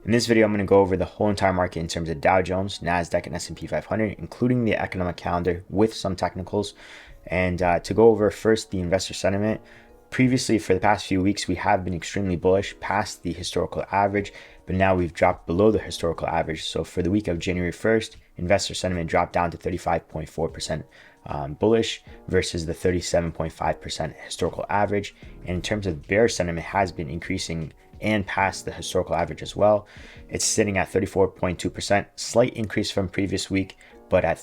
In this video, I'm going to go over the whole entire market in terms of Dow Jones, NASDAQ, and S&P 500, including the economic calendar with some technicals. And to go over first the investor sentiment, previously for the past few weeks, we have been extremely bullish past the historical average, but now we've dropped below the historical average. So for the week of January 1st, investor sentiment dropped down to 35.4% bullish versus the 37.5% historical average. And in terms of bear sentiment, has been increasing and past the historical average as well. It's sitting at 34.2%, slight increase from previous week, but at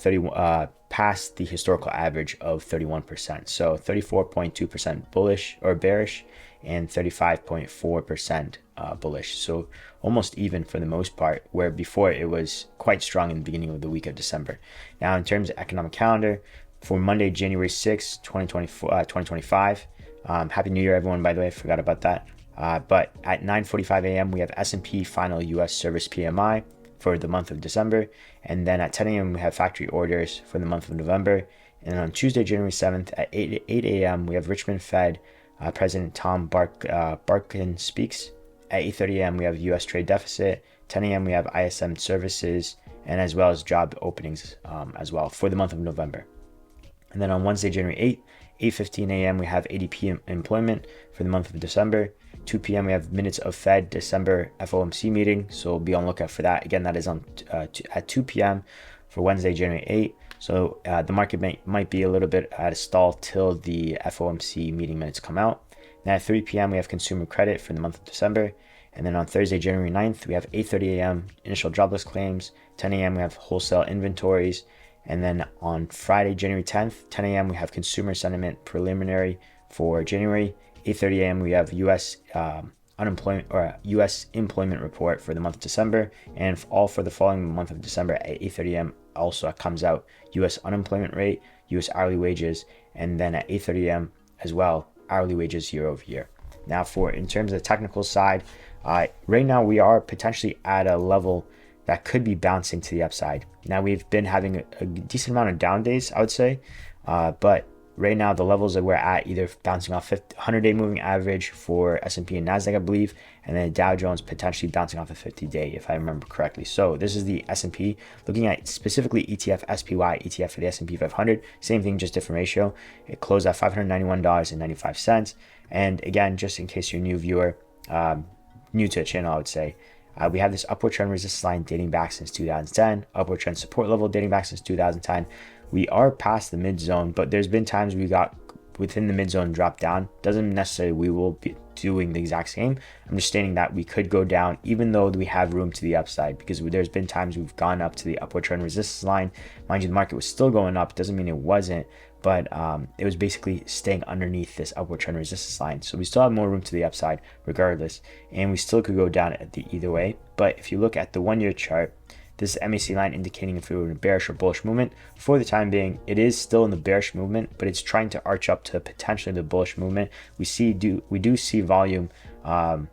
past the historical average of 31%. So 34.2% bullish or bearish and 35.4% bullish. So almost even for the most part, where before it was quite strong in the beginning of the week of December. Now in terms of economic calendar, for Monday, January 6, 2025, Happy New Year, everyone, by the way, I forgot about that. But at 9:45 a.m., we have S&P final U.S. service PMI for the month of December. And then at 10 a.m., we have factory orders for the month of November. And on Tuesday, January 7th at 8 a.m., we have Richmond Fed President Tom Barkin speaks. At 8:30 a.m., we have U.S. trade deficit. 10 a.m., we have ISM services, and as well as job openings as well for the month of November. And then on Wednesday, January 8th, 8:15 a.m., we have ADP employment for the month of December. 2 p.m. we have minutes of Fed December FOMC meeting, so be on lookout for that. Again, that is on at 2 p.m. for Wednesday, January 8th. So the market might be a little bit at a stall till the FOMC meeting minutes come out. Then at 3 p.m. we have consumer credit for the month of December. And then on Thursday, January 9th, we have 8:30 a.m. initial jobless claims. 10 a.m. we have wholesale inventories. And then on Friday, January 10th, 10 a.m. we have consumer sentiment preliminary for January. 8:30 a.m. we have U.S. Unemployment or U.S. employment report for the month of December, and all for the following month of December at 8:30 a.m. also comes out U.S. unemployment rate, U.S. hourly wages, and then at 8:30 a.m. as well hourly wages year over year. Now, for in terms of the technical side, right now we are potentially at a level that could be bouncing to the upside. Now we've been having a decent amount of down days, I would say, but right now, the levels that we're at, either bouncing off 100-day moving average for S&P and NASDAQ, I believe, and then Dow Jones potentially bouncing off a 50-day, if I remember correctly. So this is the S&P, looking at specifically ETF, SPY, ETF for the S&P 500. Same thing, just different ratio. It closed at $591.95. And again, just in case you're a new viewer, new to the channel, I would say, we have this upward trend resistance line dating back since 2010, upward trend support level dating back since 2010. We are past the mid zone, but there's been times we got within the mid zone drop down. Doesn't necessarily we will be doing the exact same. I'm just stating that we could go down even though we have room to the upside, because there's been times we've gone up to the upward trend resistance line. Mind you, the market was still going up. Doesn't mean it wasn't, but it was basically staying underneath this upward trend resistance line. So we still have more room to the upside regardless, and we still could go down at the either way. But if you look at the 1-year chart, this is MAC line indicating if we were in a bearish or bullish movement. For the time being, it is still in the bearish movement, but it's trying to arch up to potentially the bullish movement. We do see volume buy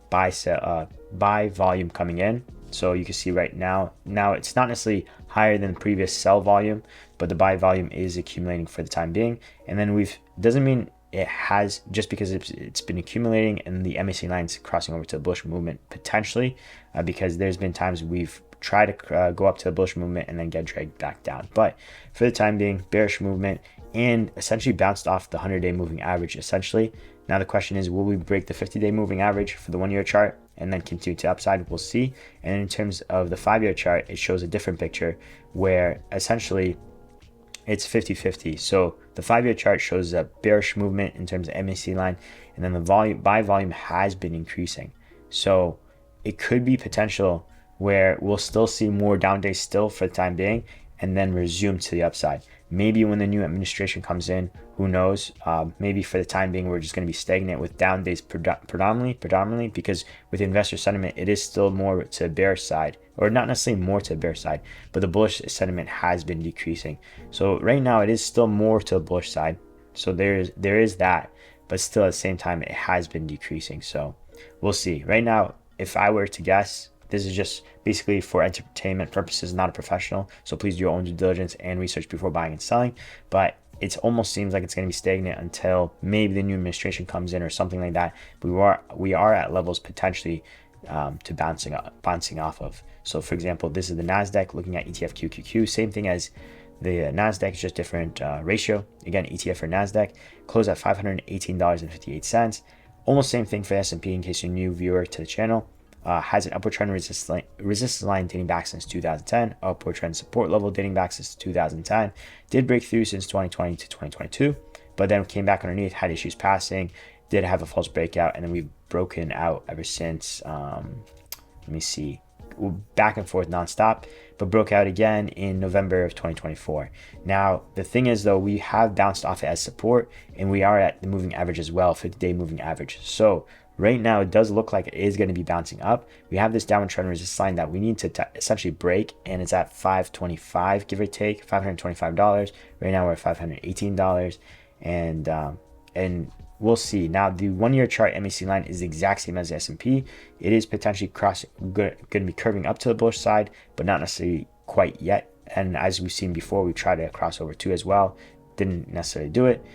volume coming in. So you can see right now it's not necessarily higher than previous sell volume, but the buy volume is accumulating for the time being. And then doesn't mean it has, just because it's been accumulating and the MAC line's crossing over to the bullish movement potentially, because there's been times we've try to go up to the bullish movement and then get dragged back down. But for the time being, bearish movement and essentially bounced off the 100-day moving average essentially. Now the question is, will we break the 50-day moving average for the 1-year chart and then continue to upside? We'll see. And in terms of the 5-year chart, it shows a different picture where essentially it's 50-50. So the 5-year chart shows a bearish movement in terms of MAC line, and then the buy volume has been increasing. So it could be potential where we'll still see more down days still for the time being and then resume to the upside. Maybe when the new administration comes in, who knows? Maybe for the time being, we're just going to be stagnant with down days predominantly, because with investor sentiment, it is still more to the bearish side, or not necessarily more to the bearish side, but the bullish sentiment has been decreasing. So right now it is still more to the bullish side. So there is that, but still at the same time, it has been decreasing. So we'll see. Right now, if I were to guess, this is just basically for entertainment purposes, not a professional. So please do your own due diligence and research before buying and selling. But it almost seems like it's going to be stagnant until maybe the new administration comes in or something like that. But we are at levels potentially to bouncing off of. So for example, this is the NASDAQ looking at ETF QQQ, same thing as the NASDAQ, is just different ratio. Again, ETF for NASDAQ closed at $518.58. Almost same thing for S&P in case you're a new viewer to the channel. Has an upward trend resistance line dating back since 2010, upward trend support level dating back since 2010. Did break through since 2020 to 2022, but then came back underneath, had issues passing, did have a false breakout, and then we've broken out ever since. Let me see, back and forth nonstop, but broke out again in November of 2024. Now, the thing is though, we have bounced off it as support, and we are at the moving average as well, 50-day moving average. So right now, it does look like it is going to be bouncing up. We have this downward trend resistance line that we need to essentially break, and it's at $525, give or take, $525. Right now, we're at $518, and we'll see. Now, the 1-year chart MAC line is the exact same as the S&P. It is potentially going to be curving up to the bullish side, but not necessarily quite yet. And as we've seen before, we tried to cross over too as well. Didn't necessarily do it.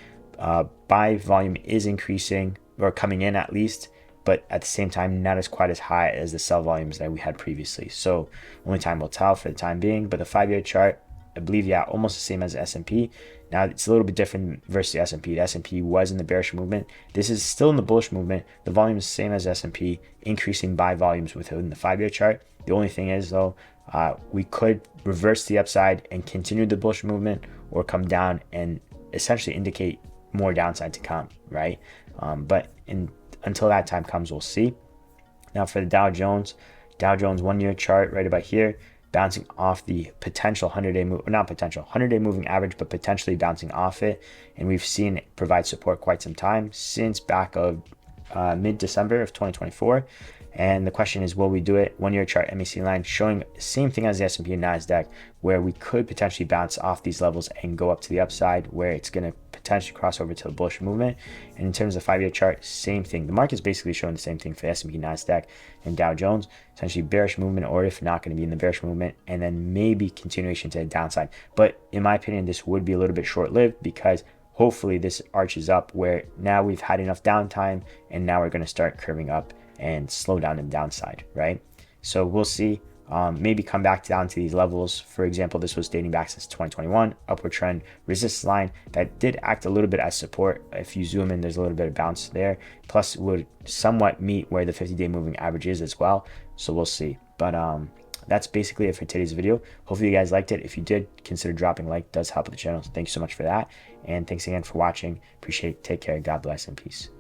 Buy volume is increasing, or coming in at least, but at the same time, not as quite as high as the sell volumes that we had previously. So only time will tell for the time being. But the 5-year chart, I believe, yeah, almost the same as the S&P. Now, it's a little bit different versus the S&P. The S&P was in the bearish movement. This is still in the bullish movement. The volume is the same as S&P, increasing buy volumes within the 5-year chart. The only thing is, though, we could reverse the upside and continue the bullish movement, or come down and essentially indicate more downside to come, right? But until that time comes, we'll see. Now for the Dow Jones 1-year chart right about here, bouncing off the potential 100-day not potential 100-day moving average, but potentially bouncing off it, and we've seen it provide support quite some time since back of mid-December of 2024. And the question is, will we do it? 1-year chart MAC line showing the same thing as the S&P and NASDAQ, where we could potentially bounce off these levels and go up to the upside, where it's going to potentially cross over to the bullish movement. And in terms of 5-year chart, same thing. The market's basically showing the same thing for the S&P, NASDAQ, and Dow Jones. Essentially bearish movement, or if not going to be in the bearish movement, and then maybe continuation to the downside. But in my opinion, this would be a little bit short-lived, because hopefully this arches up where now we've had enough downtime, and now we're going to start curving up and slow down in the downside, right? So we'll see. Maybe come back down to these levels. For example, this was dating back since 2021, upward trend resistance line that did act a little bit as support. If you zoom in, there's a little bit of bounce there. Plus, would somewhat meet where the 50-day moving average is as well. So we'll see. But that's basically it for today's video. Hopefully you guys liked it. If you did, consider dropping a like. It does help the channel. So thank you so much for that. And thanks again for watching. Appreciate it. Take care. God bless and peace.